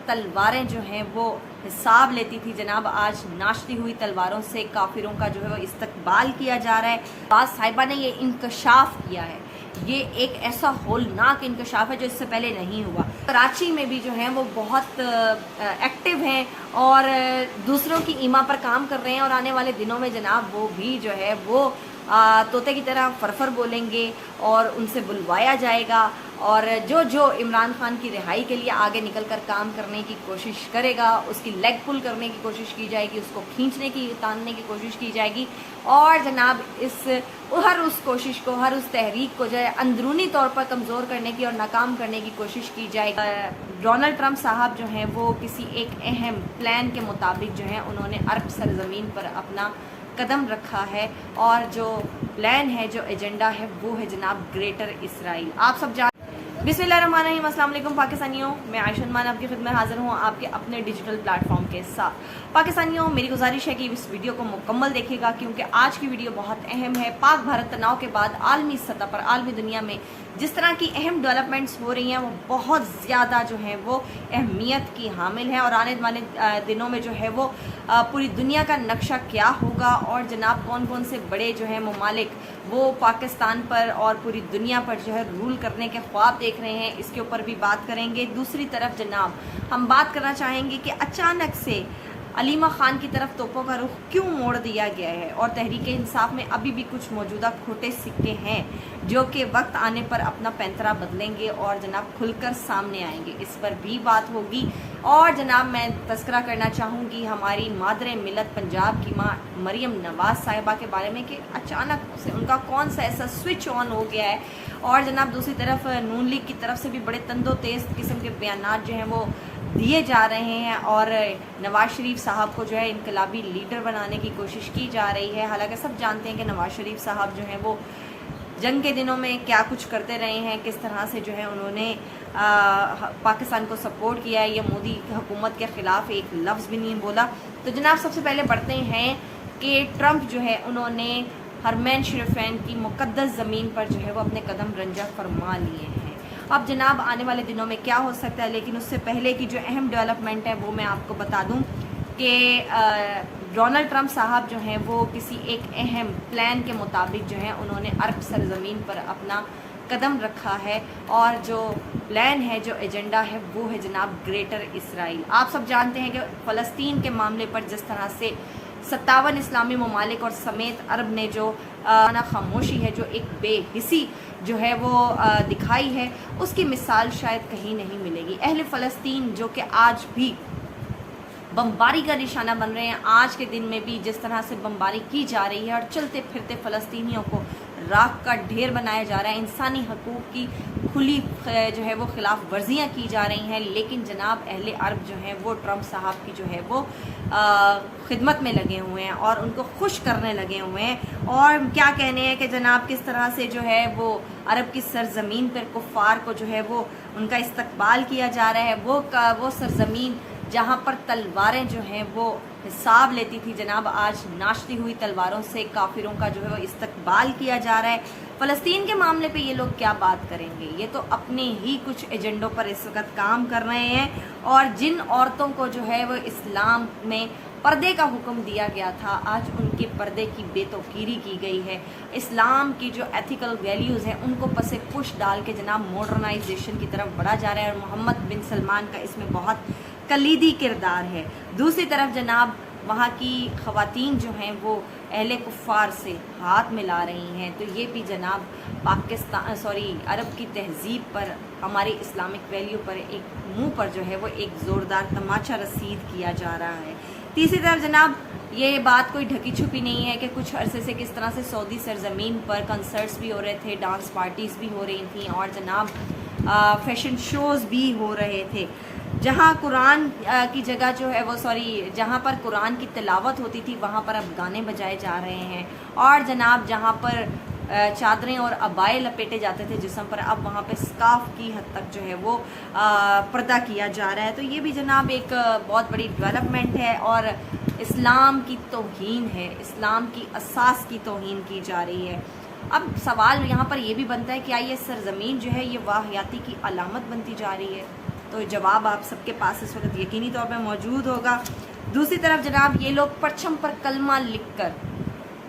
تلواریں جو ہیں وہ حساب لیتی تھی جناب، آج ناشتی ہوئی تلواروں سے کافروں کا جو ہے وہ استقبال کیا جا رہا ہے۔ بعض صاحبہ نے یہ انکشاف کیا ہے، یہ ایک ایسا ہولناک انکشاف ہے جو اس سے پہلے نہیں ہوا۔ کراچی میں بھی جو ہیں وہ بہت ایکٹیو ہیں اور دوسروں کی ایما پر کام کر رہے ہیں، اور آنے والے دنوں میں جناب وہ بھی جو ہے وہ طوطے کی طرح فرفر بولیں گے اور ان سے بلوایا جائے گا، اور جو عمران خان کی رہائی کے لیے آگے نکل کر کام کرنے کی کوشش کرے گا، اس کی لیگ پل کرنے کی کوشش کی جائے گی، اس کو کھینچنے کی تاننے کی کوشش کی جائے گی، اور جناب ہر اس کوشش کو، ہر اس تحریک کو جو ہے اندرونی طور پر کمزور کرنے کی اور ناکام کرنے کی کوشش کی جائے گی۔ ڈونلڈ ٹرمپ صاحب جو ہیں وہ کسی ایک اہم پلان کے مطابق جو ہیں انہوں نے عرب سرزمین پر اپنا قدم رکھا ہے، اور جو پلان ہے، جو ایجنڈا ہے، وہ ہے جناب گریٹر اسرائیل۔ آپ سب بسم اللہ الرحمن الرحیم، السلام علیکم پاکستانیوں، میں عائشہ عثمان آپ کی خدمت حاضر ہوں آپ کے اپنے ڈیجیٹل پلیٹ فارم کے ساتھ۔ پاکستانیوں، میری گزارش ہے کہ اس ویڈیو کو مکمل دیکھے گا، کیونکہ آج کی ویڈیو بہت اہم ہے۔ پاک بھارت تناؤ کے بعد عالمی سطح پر، عالمی دنیا میں جس طرح کی اہم ڈیولپمنٹس ہو رہی ہیں وہ بہت زیادہ جو ہیں وہ اہمیت کی حامل ہیں، اور آنے والے دنوں میں جو ہے وہ پوری دنیا کا نقشہ کیا ہوگا، اور جناب کون کون سے بڑے جو ہیں ممالک وہ پاکستان پر اور پوری دنیا پر جو ہے رول کرنے کے خواب دیکھ رہے ہیں، اس کے اوپر بھی بات کریں گے۔ دوسری طرف جناب ہم بات کرنا چاہیں گے کہ اچانک سے علیمہ خان کی طرف توپوں کا رخ کیوں موڑ دیا گیا ہے، اور تحریک انصاف میں ابھی بھی کچھ موجودہ کھوٹے سکے ہیں جو کہ وقت آنے پر اپنا پینترا بدلیں گے اور جناب کھل کر سامنے آئیں گے، اس پر بھی بات ہوگی۔ اور جناب میں تذکرہ کرنا چاہوں گی ہماری مادر ملت پنجاب کی ماں مریم نواز صاحبہ کے بارے میں کہ اچانک سے ان کا کون سا ایسا سوئچ آن ہو گیا ہے، اور جناب دوسری طرف نون لیگ کی طرف سے بھی بڑے تند و تیز قسم کے بیانات جو ہیں وہ دیے جا رہے ہیں، اور نواز شریف صاحب کو جو ہے انقلابی لیڈر بنانے کی کوشش کی جا رہی ہے۔ حالانکہ سب جانتے ہیں کہ نواز شریف صاحب جو ہیں وہ جنگ کے دنوں میں کیا کچھ کرتے رہے ہیں، کس طرح سے جو ہے انہوں نے پاکستان کو سپورٹ کیا ہے، یہ مودی حکومت کے خلاف ایک لفظ بھی نہیں بولا۔ تو جناب سب سے پہلے بڑھتے ہیں کہ ٹرمپ جو ہے انہوں نے حرمین شریفین کی مقدس زمین پر جو ہے وہ اپنے قدم رنجہ فرما لیے ہیں۔ اب جناب آنے والے دنوں میں کیا ہو سکتا ہے، لیکن اس سے پہلے کی جو اہم ڈیولپمنٹ ہے وہ میں آپ کو بتا دوں کہ ڈونلڈ ٹرمپ صاحب جو ہیں وہ کسی ایک اہم پلان کے مطابق جو ہے انہوں نے عرب سرزمین پر اپنا قدم رکھا ہے، اور جو پلان ہے، جو ایجنڈا ہے، وہ ہے جناب گریٹر اسرائیل۔ آپ سب جانتے ہیں کہ فلسطین کے معاملے پر جس طرح سے 57 اسلامی ممالک اور سمیت عرب نے جو خاموشی ہے، جو ایک بے حسی جو ہے وہ دکھائی ہے، اس کی مثال شاید کہیں نہیں ملے گی۔ اہل فلسطین جو کہ آج بھی بمباری کا نشانہ بن رہے ہیں، آج کے دن میں بھی جس طرح سے بمباری کی جا رہی ہے اور چلتے پھرتے فلسطینیوں کو راکھ کا ڈھیر بنایا جا رہا ہے، انسانی حقوق کی کھلی جو ہے وہ خلاف ورزیاں کی جا رہی ہیں، لیکن جناب اہل عرب جو ہیں وہ ٹرمپ صاحب کی جو ہے وہ خدمت میں لگے ہوئے ہیں اور ان کو خوش کرنے لگے ہوئے ہیں، اور کیا کہنے ہیں کہ جناب کس طرح سے جو ہے وہ عرب کی سرزمین پر کفار کو جو ہے وہ ان کا استقبال کیا جا رہا ہے۔ وہ سرزمین جہاں پر تلواریں جو ہیں وہ حساب لیتی تھی جناب، آج ناشتی ہوئی تلواروں سے کافروں کا جو ہے وہ استقبال کیا جا رہا ہے۔ فلسطین کے معاملے پہ یہ لوگ کیا بات کریں گے، یہ تو اپنے ہی کچھ ایجنڈوں پر اس وقت کام کر رہے ہیں، اور جن عورتوں کو جو ہے وہ اسلام میں پردے کا حکم دیا گیا تھا، آج ان کے پردے کی بے توقیری کی گئی ہے۔ اسلام کی جو ایتھیکل ویلیوز ہیں ان کو پس پش ڈال کے جناب ماڈرنائزیشن کی طرف بڑھا جا رہا ہے، اور محمد بن سلمان کا اس میں بہت کلیدی کردار ہے۔ دوسری طرف جناب وہاں کی خواتین جو ہیں وہ اہل کفار سے ہاتھ ملا رہی ہیں، تو یہ بھی جناب عرب کی تہذیب پر، ہماری اسلامک ویلیو پر ایک منہ پر جو ہے وہ ایک زوردار تماچا رسید کیا جا رہا ہے۔ تیسری طرف جناب یہ بات کوئی ڈھکی چھپی نہیں ہے کہ کچھ عرصے سے کس طرح سے سعودی سرزمین پر کنسرٹس بھی ہو رہے تھے، ڈانس پارٹیز بھی ہو رہی تھیں، اور جناب فیشن شوز بھی ہو رہے تھے، جہاں قرآن کی جگہ جو ہے وہ جہاں پر قرآن کی تلاوت ہوتی تھی وہاں پر اب گانے بجائے جا رہے ہیں، اور جناب جہاں پر چادریں اور عبائے لپیٹے جاتے تھے جسم پر، اب وہاں پہ سکارف کی حد تک جو ہے وہ پردہ کیا جا رہا ہے۔ تو یہ بھی جناب ایک بہت بڑی ڈیولپمنٹ ہے، اور اسلام کی توہین ہے، اسلام کی اساس کی توہین کی جا رہی ہے۔ اب سوال یہاں پر یہ بھی بنتا ہے کہ کیا یہ سرزمین جو ہے یہ واہیاتی کی علامت بنتی جا رہی ہے؟ تو جواب آپ سب کے پاس اس وقت یقینی طور پہ موجود ہوگا۔ دوسری طرف جناب یہ لوگ پرچم پر کلمہ لکھ کر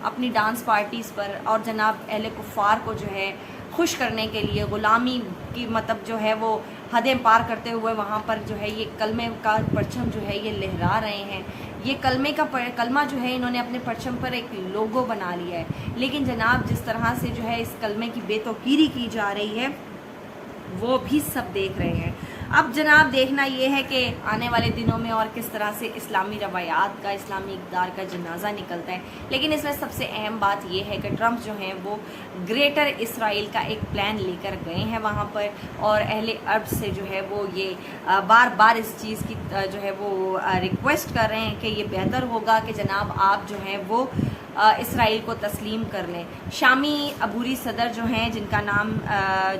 اپنی ڈانس پارٹیز پر اور جناب اہل کفار کو جو ہے خوش کرنے کے لیے غلامی کی مطلب جو ہے وہ حدیں پار کرتے ہوئے وہاں پر جو ہے یہ کلمے کا پرچم جو ہے یہ لہرا رہے ہیں۔ یہ کلمہ جو ہے انہوں نے اپنے پرچم پر ایک لوگو بنا لیا ہے، لیکن جناب جس طرح سے جو ہے اس کلمے کی بے توقیری کی جا رہی ہے وہ بھی سب دیکھ رہے ہیں۔ اب جناب دیکھنا یہ ہے کہ آنے والے دنوں میں اور کس طرح سے اسلامی روایات کا، اسلامی اقدار کا جنازہ نکلتا ہے، لیکن اس میں سب سے اہم بات یہ ہے کہ ٹرمپ جو ہیں وہ گریٹر اسرائیل کا ایک پلان لے کر گئے ہیں وہاں پر، اور اہل عرب سے جو ہے وہ یہ بار بار اس چیز کی جو ہے وہ ریکویسٹ کر رہے ہیں کہ یہ بہتر ہوگا کہ جناب آپ جو ہیں وہ اسرائیل کو تسلیم کر لیں۔ شامی عبوری صدر جو ہیں جن کا نام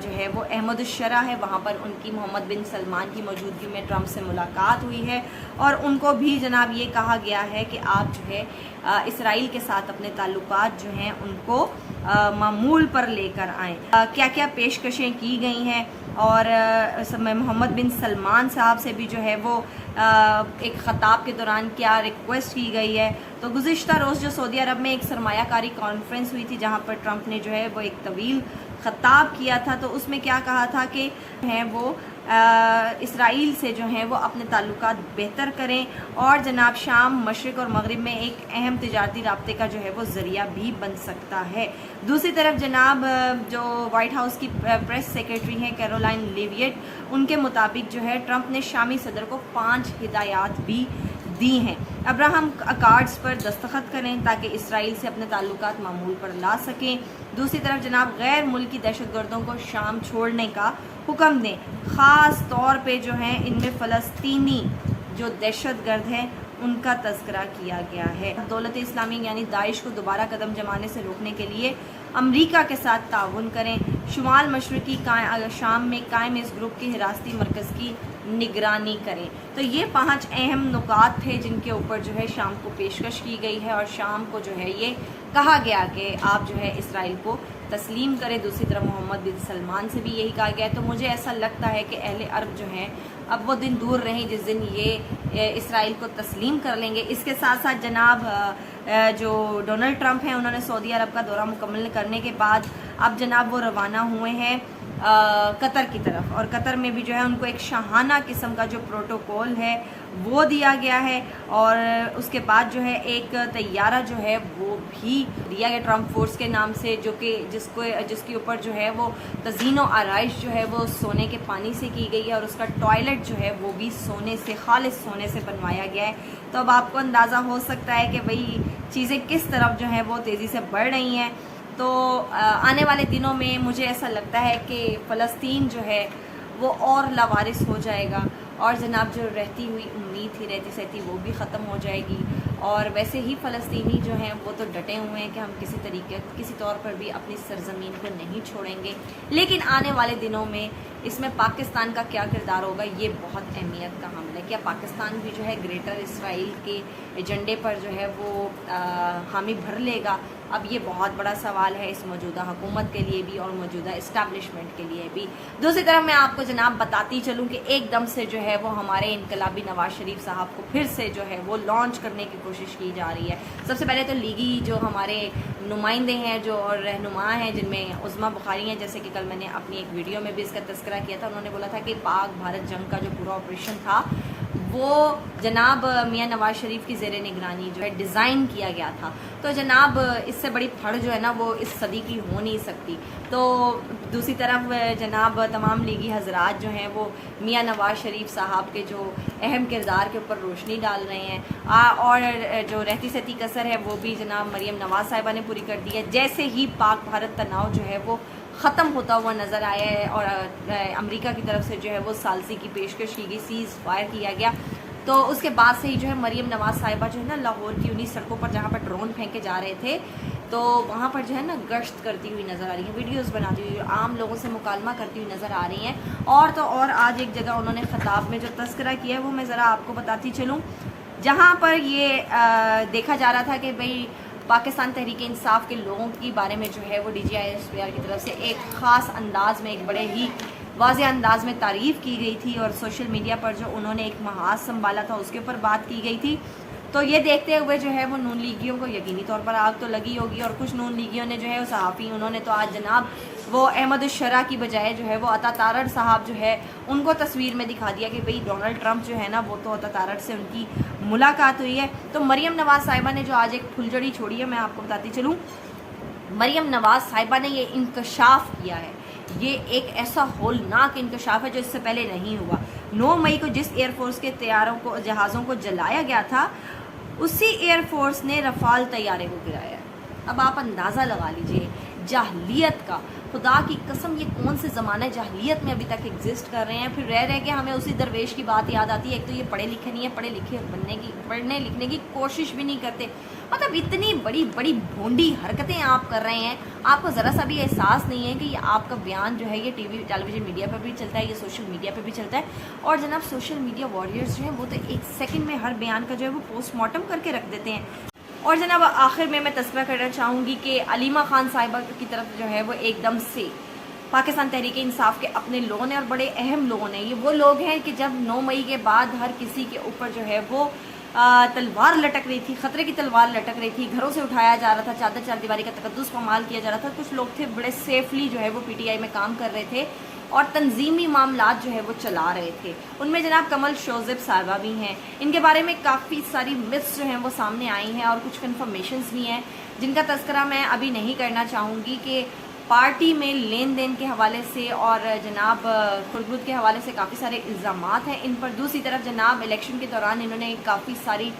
جو ہے وہ احمد الشرع ہے، وہاں پر ان کی محمد بن سلمان کی موجودگی میں ٹرمپ سے ملاقات ہوئی ہے، اور ان کو بھی جناب یہ کہا گیا ہے کہ آپ جو ہے اسرائیل کے ساتھ اپنے تعلقات جو ہیں ان کو معمول پر لے کر آئیں۔ کیا کیا پیشکشیں کی گئی ہیں، اور محمد بن سلمان صاحب سے بھی جو ہے وہ ایک خطاب کے دوران کیا ریکویسٹ کی گئی ہے۔ تو گزشتہ روز جو سعودی عرب میں ایک سرمایہ کاری کانفرنس ہوئی تھی جہاں پر ٹرمپ نے جو ہے وہ ایک طویل خطاب کیا تھا، تو اس میں کیا کہا تھا کہ ہیں وہ اسرائیل سے جو ہیں وہ اپنے تعلقات بہتر کریں، اور جناب شام، مشرق اور مغرب میں ایک اہم تجارتی رابطے کا جو ہے وہ ذریعہ بھی بن سکتا ہے۔ دوسری طرف جناب جو وائٹ ہاؤس کی پریس سیکرٹری ہیں کیرولائن لیویٹ، ان کے مطابق جو ہے ٹرمپ نے شامی صدر کو 5 ہدایات بھی دی ہیں۔ ابراہم اکارڈز پر دستخط کریں تاکہ اسرائیل سے اپنے تعلقات معمول پر لا سکیں۔ دوسری طرف جناب غیر ملکی دہشت گردوں کو شام چھوڑنے کا حکم دیں، خاص طور پہ جو ہیں ان میں فلسطینی جو دہشت گرد ہیں ان کا تذکرہ کیا گیا ہے۔ دولت اسلامی یعنی داعش کو دوبارہ قدم جمانے سے روکنے کے لیے امریکہ کے ساتھ تعاون کریں، شمال مشرقی شام میں قائم اس گروپ کے حراستی مرکز کی نگرانی کریں۔ تو یہ 5 اہم نکات تھے جن کے اوپر جو ہے شام کو پیشکش کی گئی ہے، اور شام کو جو ہے یہ کہا گیا کہ آپ جو ہے اسرائیل کو تسلیم کریں۔ دوسری طرف محمد بن سلمان سے بھی یہی کہا گیا ہے۔ تو مجھے ایسا لگتا ہے کہ اہل عرب جو ہیں اب وہ دن دور رہیں جس دن یہ اسرائیل کو تسلیم کر لیں گے۔ اس کے ساتھ ساتھ جناب جو ڈونلڈ ٹرمپ ہیں انہوں نے سعودی عرب کا دورہ مکمل کرنے کے بعد اب جناب وہ روانہ ہوئے ہیں قطر کی طرف، اور قطر میں بھی جو ہے ان کو ایک شاہانہ قسم کا جو پروٹوکول ہے وہ دیا گیا ہے، اور اس کے بعد جو ہے ایک طیارہ جو ہے وہ بھی دیا گیا ٹرمپ فورس کے نام سے، جو کہ جس کے اوپر جو ہے وہ تزئین و آرائش جو ہے وہ سونے کے پانی سے کی گئی ہے، اور اس کا ٹوائلٹ جو ہے وہ بھی سونے سے، خالص سونے سے بنوایا گیا ہے۔ تو اب آپ کو اندازہ ہو سکتا ہے کہ بھئی چیزیں کس طرف جو ہیں وہ تیزی سے بڑھ رہی ہیں۔ تو آنے والے دنوں میں مجھے ایسا لگتا ہے کہ فلسطین جو ہے وہ اور لاوارث ہو جائے گا، اور جناب جو رہتی ہوئی امید تھی، رہتی سہتی، وہ بھی ختم ہو جائے گی، اور ویسے ہی فلسطینی جو ہیں وہ تو ڈٹے ہوئے ہیں کہ ہم کسی طور پر بھی اپنی سرزمین کو نہیں چھوڑیں گے، لیکن آنے والے دنوں میں اس میں پاکستان کا کیا کردار ہوگا یہ بہت اہمیت کا حامل ہے۔ کیا پاکستان بھی جو ہے گریٹر اسرائیل کے ایجنڈے پر جو ہے وہ حامی بھر لے گا؟ اب یہ بہت بڑا سوال ہے اس موجودہ حکومت کے لیے بھی اور موجودہ اسٹیبلشمنٹ کے لیے بھی۔ دوسری طرف میں آپ کو جناب بتاتی چلوں کہ ایک دم سے جو ہے وہ ہمارے انقلابی نواز شریف صاحب کو پھر سے جو ہے وہ لانچ کرنے کی کوشش کی جا رہی ہے۔ سب سے پہلے تو لیگی جو ہمارے نمائندے ہیں جو رہنما ہیں، جن میں عظمیٰ بخاری ہیں، جیسے کہ کل میں نے اپنی ایک ویڈیو میں بھی اس کا تذکرہ کیا تھا، انہوں نے بولا تھا کہ پاک بھارت جنگ کا جو پورا آپریشن تھا وہ جناب میاں نواز شریف کی زیر نگرانی جو ہے ڈیزائن کیا گیا تھا۔ تو جناب اس سے بڑی پھڑ جو ہے نا وہ اس صدی کی ہو نہیں سکتی۔ تو دوسری طرف جناب تمام لیگی حضرات جو ہیں وہ میاں نواز شریف صاحب کے جو اہم کردار کے اوپر روشنی ڈال رہے ہیں، اور جو رہتی سہتی کسر ہے وہ بھی جناب مریم نواز صاحبہ نے پوری کر دی ہے۔ جیسے ہی پاک بھارت تناؤ جو ہے وہ ختم ہوتا ہوا نظر آیا ہے، اور امریکہ کی طرف سے جو ہے وہ ثالثی کی پیشکش کی گئی، سیز فائر کیا گیا، تو اس کے بعد سے ہی جو ہے مریم نواز صاحبہ جو ہے نا لاہور کی انہی سڑکوں پر جہاں پر ڈرون پھینکے جا رہے تھے، تو وہاں پر جو ہے نا گشت کرتی ہوئی نظر آ رہی ہیں، ویڈیوز بناتی ہوئی، عام لوگوں سے مکالمہ کرتی ہوئی نظر آ رہی ہیں۔ اور تو اور آج ایک جگہ انہوں نے خطاب میں جو تذکرہ کیا ہے وہ میں ذرا آپ کو بتاتی چلوں، جہاں پر یہ دیکھا جا رہا تھا کہ بھئی پاکستان تحریک انصاف کے لوگوں کی بارے میں جو ہے وہ D G I S P R کی طرف سے ایک خاص انداز میں ایک بڑے ہی واضح انداز میں تعریف کی گئی تھی اور سوشل میڈیا پر جو انہوں نے ایک محاذ سنبھالا تھا اس کے اوپر بات کی گئی تھی. تو یہ دیکھتے ہوئے جو ہے وہ نون لیگیوں کو یقینی طور پر آگ تو لگی ہوگی, اور کچھ نون لیگیوں نے جو ہے وہ صحافی انہوں نے تو آج جناب وہ احمد الشرع کی بجائے جو ہے وہ عطا تارڑ صاحب جو ہے ان کو تصویر میں دکھا دیا کہ بھئی ڈونلڈ ٹرمپ جو ہے نا وہ تو عطا تارڑ سے ان کی ملاقات ہوئی ہے. تو مریم نواز صاحبہ نے جو آج ایک پھلجڑی چھوڑی ہے, میں آپ کو بتاتی چلوں, مریم نواز صاحبہ نے یہ انکشاف کیا ہے. یہ ایک ایسا ہولناک انکشاف ہے جو اس سے پہلے نہیں ہوا. 9 مئی کو جس ایئر فورس کے جہازوں کو جلایا گیا تھا اسی ایئر فورس نے رفال طیارے کو گرایا. اب آپ اندازہ لگا لیجئے جاہلیت کا, خدا کی قسم یہ کون سے زمانہ جاہلیت میں ابھی تک ایگزسٹ کر رہے ہیں. پھر رہ کے ہمیں اسی درویش کی بات یاد آتی ہے. ایک تو یہ پڑھے لکھے نہیں ہیں, پڑھے لکھے پڑھنے لکھنے کی کوشش بھی نہیں کرتے. مطلب اتنی بڑی بڑی بھونڈی حرکتیں آپ کر رہے ہیں, آپ کو ذرا سا بھی احساس نہیں ہے کہ یہ آپ کا بیان جو ہے یہ ٹیلی ویژن میڈیا پہ بھی چلتا ہے, یہ سوشل میڈیا پہ بھی چلتا ہے. اور جناب سوشل میڈیا واریئرز جو ہیں وہ تو ایک سیکنڈ میں ہر بیان کا جو ہے وہ پوسٹ مارٹم کر کے رکھ دیتے ہیں. اور جناب آخر میں تذکرہ کرنا چاہوں گی کہ علیمہ خان صاحبہ کی طرف جو ہے وہ ایک دم سے پاکستان تحریک انصاف کے اپنے لوگوں نے, اور بڑے اہم لوگوں نے, یہ وہ لوگ ہیں کہ جب 9 مئی کے بعد ہر کسی کے اوپر جو ہے وہ تلوار لٹک رہی تھی, خطرے کی تلوار لٹک رہی تھی, گھروں سے اٹھایا جا رہا تھا, چادر چار دیواری کا تقدس پامال کیا جا رہا تھا. کچھ لوگ تھے بڑے سیفلی جو ہے وہ پی ٹی آئی میں کام کر رہے تھے اور تنظیمی معاملات جو ہے وہ چلا رہے تھے. ان میں جناب کمل شوذب صاحبہ بھی ہیں. ان کے بارے میں کافی ساری متس جو ہیں وہ سامنے آئی ہیں اور کچھ کنفرمیشنز بھی ہیں جن کا تذکرہ میں ابھی نہیں کرنا چاہوں گی, کہ پارٹی میں لین دین کے حوالے سے اور جناب خردبود کے حوالے سے کافی سارے الزامات ہیں ان پر. دوسری طرف جناب الیکشن کے دوران انہوں نے کافی ساری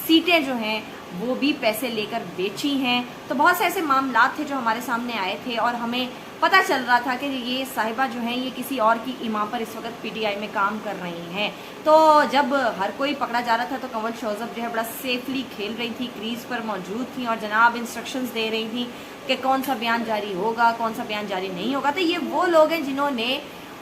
سیٹیں جو ہیں وہ بھی پیسے لے کر بیچی ہیں. تو بہت سے ایسے معاملات تھے جو ہمارے سامنے آئے تھے اور ہمیں پتہ چل رہا تھا کہ یہ صاحبہ جو ہیں یہ کسی اور کی ایما پر اس وقت پی ٹی آئی میں کام کر رہی ہیں. تو جب ہر کوئی پکڑا جا رہا تھا تو کمل شوذب جو ہے بڑا سیفلی کھیل رہی تھی, کریز پر موجود تھیں اور جناب انسٹرکشنز دے رہی تھیں کہ کون سا بیان جاری ہوگا, کون سا بیان جاری نہیں ہوگا. تو یہ وہ لوگ ہیں جنہوں نے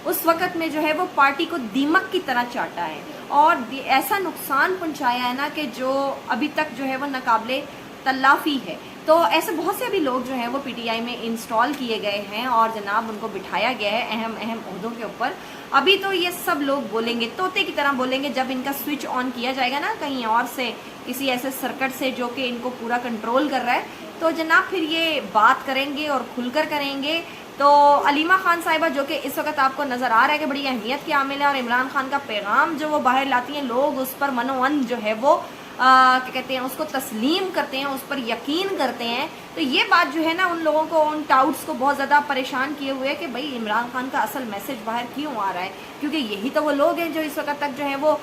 اس وقت میں جو ہے وہ پارٹی کو دیمک کی طرح چاٹا ہے اور ایسا نقصان پہنچایا ہے نا کہ جو ابھی تک جو ہے وہ ناقابل تلافی ہے. تو ایسے بہت سے بھی لوگ جو ہیں وہ پی ٹی آئی میں انسٹال کیے گئے ہیں اور جناب ان کو بٹھایا گیا ہے اہم عہدوں کے اوپر. ابھی تو یہ سب لوگ بولیں گے, طوطے کی طرح بولیں گے. جب ان کا سوئچ آن کیا جائے گا نا کہیں اور سے, کسی ایسے سرکٹ سے جو کہ ان کو پورا کنٹرول کر رہا ہے, تو جناب پھر یہ بات کریں گے اور کھل کر کریں گے. تو علیمہ خان صاحبہ جو کہ اس وقت آپ کو نظر آ رہا ہے کہ بڑی اہمیت کی عامل ہے, اور عمران خان کا پیغام جو وہ باہر لاتی ہیں, لوگ اس پر منوان جو ہے وہ کیا کہتے ہیں اس کو تسلیم کرتے ہیں, اس پر یقین کرتے ہیں. تو یہ بات جو ہے نا ان لوگوں کو, ان ٹاؤٹس کو بہت زیادہ پریشان کیے ہوئے کہ بھئی عمران خان کا اصل میسج باہر کیوں آ رہا ہے, کیونکہ یہی تو وہ لوگ ہیں جو اس وقت تک جو ہے وہ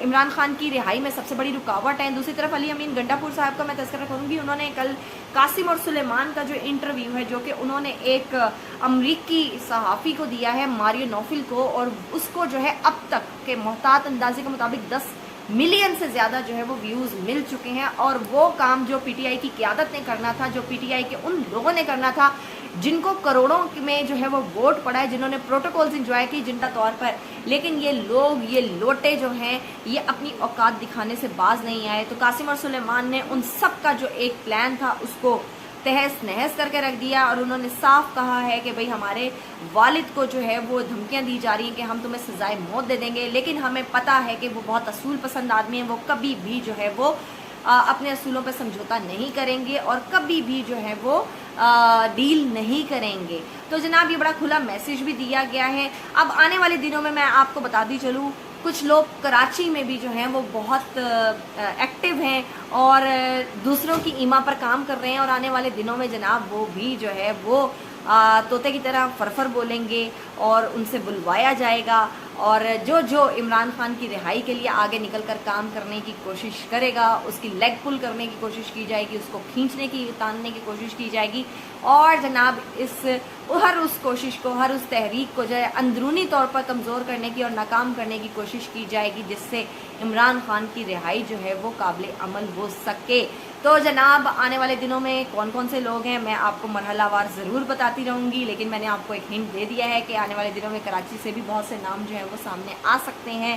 عمران خان کی رہائی میں سب سے بڑی رکاوٹ ہیں. دوسری طرف علی امین گنڈا پور صاحب کا میں تذکرہ کروں گی. انہوں نے کل قاسم اور سلیمان کا جو انٹرویو ہے جو کہ انہوں نے ایک امریکی صحافی کو دیا ہے, ماریو نوفل کو, اور اس کو جو ہے اب تک کے محتاط اندازے کے مطابق 10 ملین سے زیادہ جو ہے وہ ویوز مل چکے ہیں. اور وہ کام جو پی ٹی آئی کی قیادت نے کرنا تھا, جو پی ٹی آئی کے ان لوگوں نے کرنا تھا جن کو کروڑوں میں جو ہے وہ ووٹ پڑا ہے, جنہوں نے پروٹوکولز انجوائے کی جنتا طور پر, لیکن یہ لوگ, یہ لوٹے جو ہیں یہ اپنی اوقات دکھانے سے باز نہیں آئے. تو قاسم اور سلیمان نے ان سب کا جو ایک پلان تھا اس کو تہس نہس کر کے رکھ دیا, اور انہوں نے صاف کہا ہے کہ بھئی ہمارے والد کو جو ہے وہ دھمکیاں دی جا رہی ہیں کہ ہم تمہیں سزائے موت دے دیں گے, لیکن ہمیں پتہ ہے کہ وہ بہت اصول پسند آدمی ہیں, وہ کبھی بھی جو ہے وہ اپنے اصولوں پہ سمجھوتا نہیں کریں گے اور کبھی بھی جو ہے وہ ڈیل نہیں کریں گے. تو جناب یہ بڑا کھلا میسج بھی دیا گیا ہے. اب آنے والے دنوں میں آپ کو بتاتی چلوں, کچھ لوگ کراچی میں بھی جو ہیں وہ بہت ایکٹیو ہیں اور دوسروں کی ایما پر کام کر رہے ہیں, اور آنے والے دنوں میں جناب وہ بھی جو ہے وہ طوطے کی طرح فرفر بولیں گے اور ان سے بلوایا جائے گا, اور جو عمران خان کی رہائی کے لیے آگے نکل کر کام کرنے کی کوشش کرے گا, اس کی لیگ پل کرنے کی کوشش کی جائے گی, اس کو کھینچنے کی, تاننے کی کوشش کی جائے گی, اور جناب ہر اس کوشش کو, ہر اس تحریک کو جو ہے اندرونی طور پر کمزور کرنے کی اور ناکام کرنے کی کوشش کی جائے گی, جس سے عمران خان کی رہائی جو ہے وہ قابل عمل ہو سکے. تو جناب آنے والے دنوں میں کون کون سے لوگ ہیں میں آپ کو مرحلہ وار ضرور بتاتی رہوں گی, لیکن میں نے آپ کو ایک ہنٹ دے دیا ہے کہ آنے والے دنوں میں کراچی سے بھی بہت سے نام جو ہیں وہ سامنے آ سکتے ہیں.